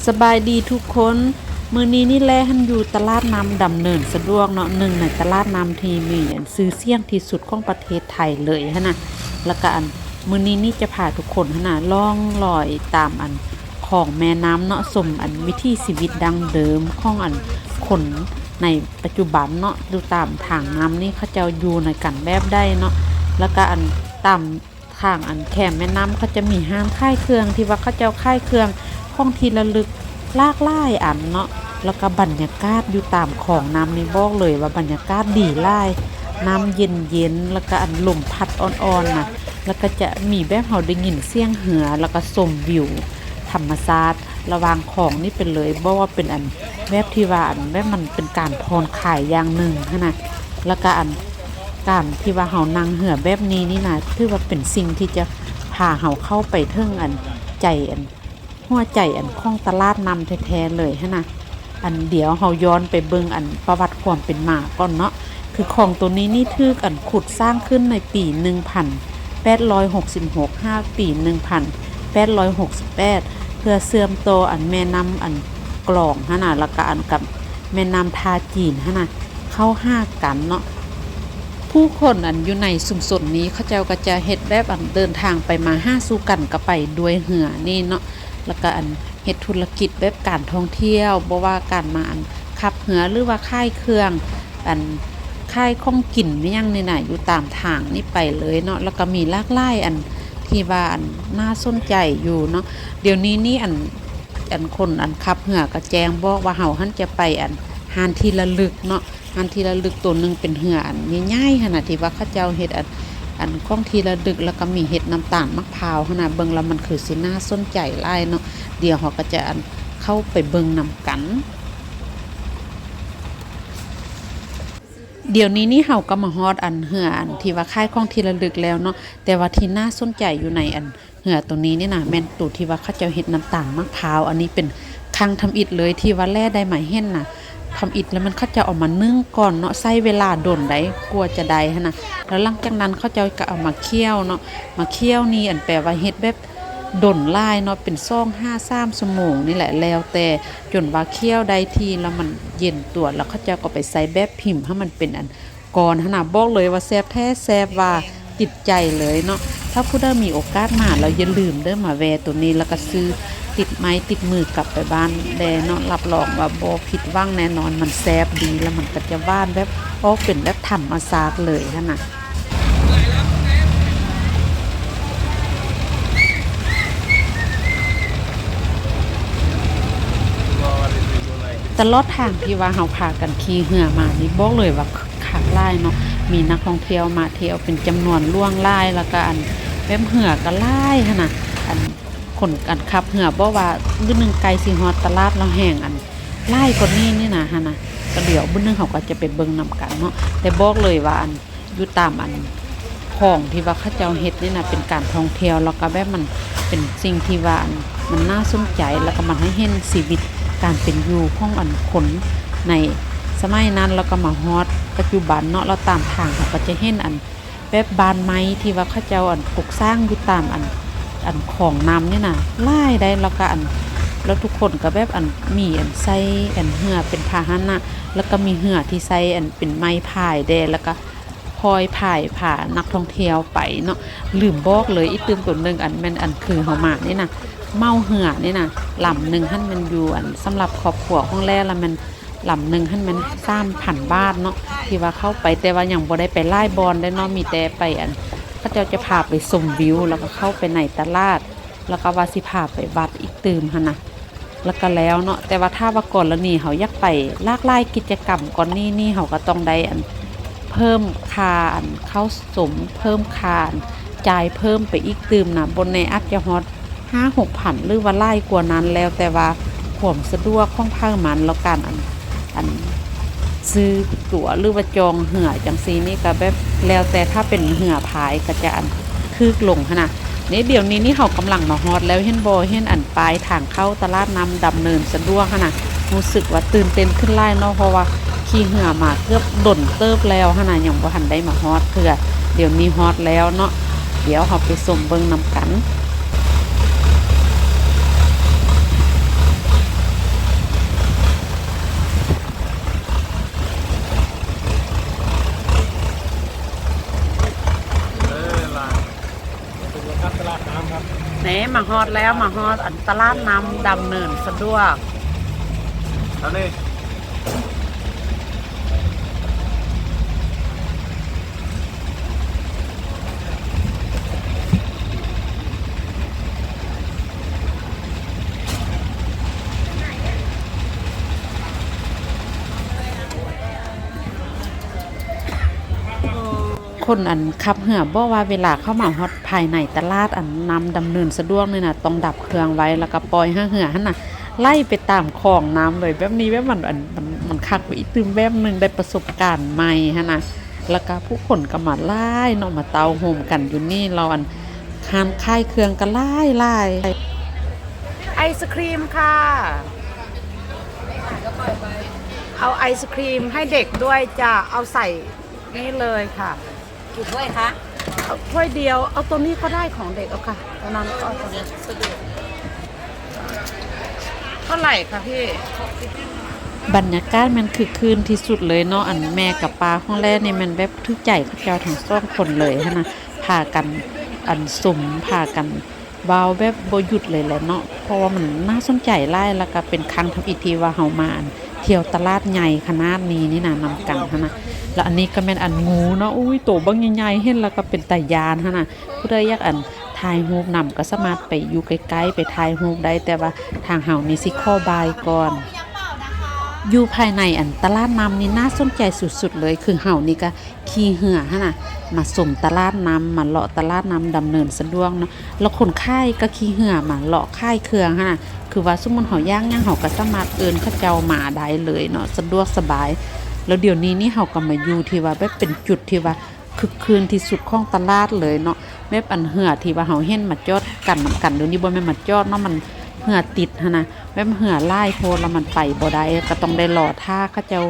สบายดีทุกคนมื้อนี้นี่แลหันอยู่ตลาดน้ำดำเนินสะดวกเนาะหนึ่งในตลาดน้ำที่มีซื้อเสี่ยงที่สุดของประเทศไทยเลยฮะนะแล้วก็มื้อนี้นี่จะพาทุกคนฮะนะล่องลอยตามของแม่น้ำเนาะสมวิถีชีวิตดั้งเดิมของคนในปัจจุบันเนาะดูตามทางน้ำนี่เขาเจ้าอยู่ในกันแบบได้เนาะแล้วก็ตามทางแคมแม่น้ำเขาจะมีห้างค่ายเครื่องที่ว่าเขาเจ้าค่ายเครื่องของที่ระลึกลากหลายเนาะแล้วก็บรรยากาศอยู่ตามของน้ำนี่บอกเลยว่าบรรยากาศดีหลายน้ำเย็นๆแล้วก็ลมพัดอ่อนๆนะแล้วก็จะมีแบบเฮาได้ยินเสียงเหือแล้วก็ชมวิวธรรมชาติระหว่างของนี่เป็นเลยบอกว่าเป็นแบบที่ว่าแบบมันเป็นการผ่อนคลายอย่างหนึ่งนะแล้วก็การที่ว่าเฮานั่งเหือแบบนี้นี่นะถือว่าเป็นสิ่งที่จะพาเฮาเข้าไปถึงใจหัวใจของตลาดนำแท้ๆเลยฮะนะเดี๋ยวเฮาย้อนไปเบิ่งประวัติความเป็นมาก่อนเนาะคือของตัวนี้นี่ถูกขุดสร้างขึ้นในปี1866 5ปี1868เพื่อเสื่อมโตแม่น้ำกลองฮะนะแล้วก็กับแม่น้ำทาจีนฮะนะเข้าห้ากันเนาะผู้คนอยู่ในชุมชนนี้เขาเจ้าก็จะเฮ็ดแบบเดินทางไปมาหาสู่กันก็ไปด้วยเหือนี่เนาะแล้วก็เฮ็ดธุรกิจแบบการท่องเที่ยวบ่ว่าการมาขับเหือหรือว่าค่ายเครื่องค่ายของกินไม่ยังนี่น่ะอยู่ตามทางนี่ไปเลยเนาะแล้วก็มีหลากหลายที่ว่าน่าสนใจอยู่เนาะเดี๋ยวนี้นี่คนขับเหือก็แจ้งบอกว่าเฮาหันจะไปหานที่ระลึกเนาะหานที่ระลึกตัวนึงเป็นเหือใหญ่ๆขนาดที่ว่าเขาเจ้าเฮ็ดของที่ระลึกแล้วก็มีเฮ็ดน้ำตาลมะพร้าวขนาดเบิ่งแล้วมันคือสิน่าสนใจหลายเนาะเดี๋ยวเฮาก็จะเข้าไปเบิ่งนำกันเดี๋ยวนี้นี่เฮาก็มาฮอดเหือที่ว่าค่ายของที่ระลึกแล้วเนาะแต่ว่าที่น่าสนใจอยู่ในเหือตรงนี้นี่นะแม่นตัวที่ว่าเขาเจ้าเฮ็ดน้ำตาลมะพร้าวอันนี้เป็นครั้งทำอิฐเลยที่ว่าแลได้หมายเห็นน่ะทำอิฐแล้วมันเขาจะเอามานึ่งก่อนเนาะใช้เวลาโดนได้กลัวจะได้หั่นน่ะแล้วหลังจากนั้นเขาจะก็เอามาเคี่ยวเนาะมาเคี่ยวนี่แปลว่าเฮ็ดแบบดนลายเนาะเป็น2-3 ชั่วโมงนี่แหละแล้วแต่จนว่าเคี่ยวได้ทีแล้วมันเย็นตัวแล้วเขาจะก็ไปใส่แบบพิมพ์ให้มันเป็นก่อนหั่นน่ะบอกเลยว่าแซ่บแท้แซ่บว่าติดใจเลยเนาะถ้าผู้ใดมีโอกาสมาเราอย่าลืมเด้อมาแวะตัวนี้แล้วก็ซื้อติดไม้ติดมือกลับไปบ้านแดเนาะรับรองว่าบ่ผิดหวังแน่นอนมันแซ่บดีแล้วมันก็จะหวานแบบเป็นแบบธรรมชาติเลยหั่นน่ะตลอดทางที่ว่าเฮาพากันขี่เหือมานี่บอกเลยว่าคักหลายเนาะมีนักท่องเที่ยวมาเที่ยวเป็นจำนวนล่วงหลายแล้วก็แบบเหือก็หลายหั่นน่ะคนขับเหือบ่ว่ามื้อนึงไกลสิฮอดตลาดแล้วแห้งหลายกว่านี้นี่นะหั่นน่ะก็เดี๋ยวมื้อนึงเขาก็จะไปเบิ่งนำกันเนาะแต่บอกเลยว่าอยู่ตามของที่ว่าเขาเจ้าเฮ็ดนี่น่ะเป็นการท่องเที่ยวแล้วก็แบบมันเป็นสิ่งที่ว่ามันน่าสนใจแล้วก็มันให้เห็นชีวิตการเป็นอยู่ของคนในสมัยนั้นแล้วก็มาฮอดปัจจุบันเนาะเราตามทางเขาก็จะเห็นแบบบ้านไม้ที่ว่าเขาเจ้าปลูกสร้างอยู่ตามของน้ำนี่น่ะหลายได้แล้วก็แล้วทุกคนก็แบบมีใส่เหือเป็นพาหนะแล้วก็มีเหือที่ใส่เป็นไม้พายแดแล้วก็พอยพายพานักท่องเที่ยวไปเนาะลืมบอกเลยอีตื่มตัวนึงแม่นคือเฮามานี่น่ะเมาเหือนี่น่ะลำนึงหั่นมันอยู่สำหรับครอบครัวของแลแล้วมันลำนึงหั่นมัน3,000 บาทเนาะที่ว่าเข้าไปแต่ว่ายังบ่ได้ไปไล่บอลได้เนาะมีแต่ไปเขาเจ้าจะพาไปชมวิวแล้วก็เข้าไปในตลาดแล้วก็ว่าสิพาไปวัดอีกตื่มหั่นน่ะแล้วก็แล้วเนาะแต่ว่าถ้าว่าก่อนแล้วนี่เฮาอยากไปหลากหลายกิจกรรมก่อนนี่เฮาก็ต้องได้เพิ่มค่าเข้าสมเพิ่มค่าจ่ายเพิ่มไปอีกตื่มน่ะบนในอาจจะฮอด5-6,000หรือว่าหลายกว่านั้นแล้วแต่ว่าความสะดวกของภาคมันแล้วกันซื้อตั๋วหรือว่าจองเหือจังซี่นี่ก็แบบแล้วแต่ถ้าเป็นเหือพายก็จะคึกลงหั่นน่ะนี่เดี๋ยวนี้นี่เฮากำลังมาฮอดแล้วเห็นบ่เห็นปลายทางเข้าตลาดน้ำดำเนินสะดวกหั่นน่ะรู้สึกว่าตื่นเต้นขึ้นหลายเนาะเพราะว่าขี่เหือมาเกือบดนเติบแล้วหั่นน่ะยังบ่ทันได้มาฮอดเทื่อเดี๋ยวนี้ฮอดแล้วเนาะเดี๋ยวเฮาไปชมเบิ่งนำกัน มาฮอดแล้วมาฮอดอันตลาดน้ำดำเนินสะดวกอันนี้คนอันขับเหือบอกว่าเวลาเข้ามาฮอดภายในตลาดอันนำดำเนินสะดวกนี่นะต้องดับเครื่องไว้แล้วก็ปล่อยให้เหือหั่นน่ะไล่ไปตามคลองน้ำเลยแบบนี้แบบมันคักไปอีกตึมแบบนึงได้ประสบการณ์ใหม่หั่นน่ะแล้วก็ผู้คนก็มาไล่เนาะมาเตาโฮมกันอยู่นี่เราอันคานค่ายเครื่องก็ไล่ไอศครีมค่ะเอาไอศครีมให้เด็กด้วยจะเอาใส่นี่เลยค่ะกี่ถ้วยคะ เอาถ้วยเดียวเอาตัวนี้ก็ได้ของเด็กเอาค่ะตอนนั้นก็เอาตัวนี้สะดวกเท่าไหร่คะพี่บรรยากาศมันคือคืนที่สุดเลยเนาะอันแม่กับป้าของแรกนี่มันแบบทึกใจเขาเจ้าทั้งสองคนเลยนะพากันอันสุ่มพากันว้าวแบบบ่หยุดเลยแหละเนาะเพราะว่ามันน่าสนใจหลายแล้วก็เป็นครั้งทำอิธีว่าเฮามาเที่ยวตลาดใหญ่ขนาดนี้นี่นะนำกันนะแล้วอันนี้ก็เป็นอันงูเนาะอุ้ยโตบังใหญ่ๆเห็นแล้วก็เป็นตายานนะผู้ใดอยากอันถ่ายรูปนำก็สามารถไปอยู่ใกล้ๆไปถ่ายรูปได้แต่ว่าทางเฮานี่สิขอบายก่อนอยู่ภายในอันตลาดน้ำนี่น่าสนใจสุดๆเลยคือเฮานี่ก็ขี่เหือหั่นน่ะมาสมตลาดน้ำมาเลาะตลาดน้ำดำเนินสะดวกเนาะแล้วคนค่ายก็ขี่เหือมาเลาะค่ายเครื่องหั่นน่ะคือว่าสมมุติเฮาย่างเฮาก็สามารถเอิ้นเขาเจ้ามาได้เลยเนาะสะดวกสบายแล้วเดี๋ยวนี้นี่เฮาก็มาอยู่ที่ว่าแบบเป็นจุดที่ว่าคึกคืนที่สุดของตลาดเลยเนาะแบบอันเหือที่ว่าเฮาเห็นมาจอดกันนำกันเดี๋ยวนี้บ่แม่นมาจอดเนาะมันเหือติดหั่นน่ะแบบเหือไล่โพดแล้วมันไปบ่ได้ก็ต้องได้รอท่าเขาเจ้า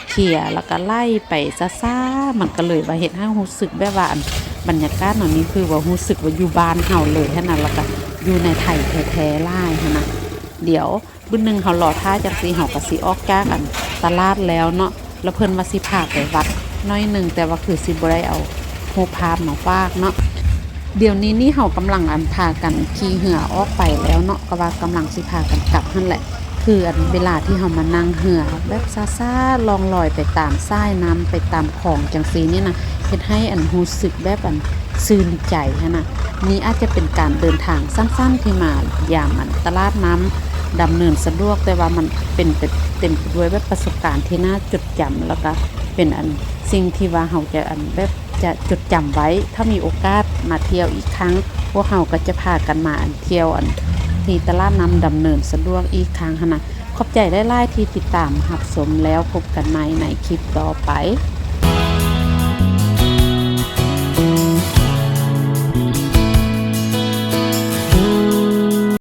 เขี่ยแล้วก็ไล่ไปซ่าๆมันก็เลยว่าเฮ็ดให้รู้สึกแบบว่าบรรยากาศเหล่านี้คือว่ารู้สึกว่าอยู่บ้านเฮาเลยหั่นน่ะแล้วก็อยู่ในไทยแท้ๆไล่หั่นน่ะเดี๋ยวมื้อนึงเฮารอท่าจังซี่เฮาก็สิออกจากกันตลาดแล้วเนาะแล้วเพิ่นว่าสิพาไปวัดน้อยนึงแต่ว่าคือสิบ่ได้เอารูปภาพมาฝากเนาะเดี๋ยวนี้นี่เฮากำลังพากันขี่เหือออกไปแล้วเนาะก็ว่ากำลังสิพากันกลับนั่นแหละคือเวลาที่เฮามานั่งเหือแบบซ่าๆลองลอยไปตามสายน้ำไปตามของจังซี่นี่นะเฮ็ดให้รู้สึกแบบซื่นใจนะนี่อาจจะเป็นการเดินทางสั้นๆที่มายามตลาดน้ำดำเนินสะดวกแต่ว่ามันเป็นเต็มไปด้วยแบบประสบการณ์ที่น่าจดจำแล้วก็เป็นสิ่งที่ว่าเฮาจะแบบจะจดจำไว้ถ้ามีโอกาสมาเที่ยวอีกครั้งพวกเฮาก็จะพากันมาเที่ยวที่ตลาดน้ำดำเนินสะดวกอีกครั้งนะขอบใจหลายๆที่ติดตามรับชมแล้วพบกันใหม่ในคลิปต่อไป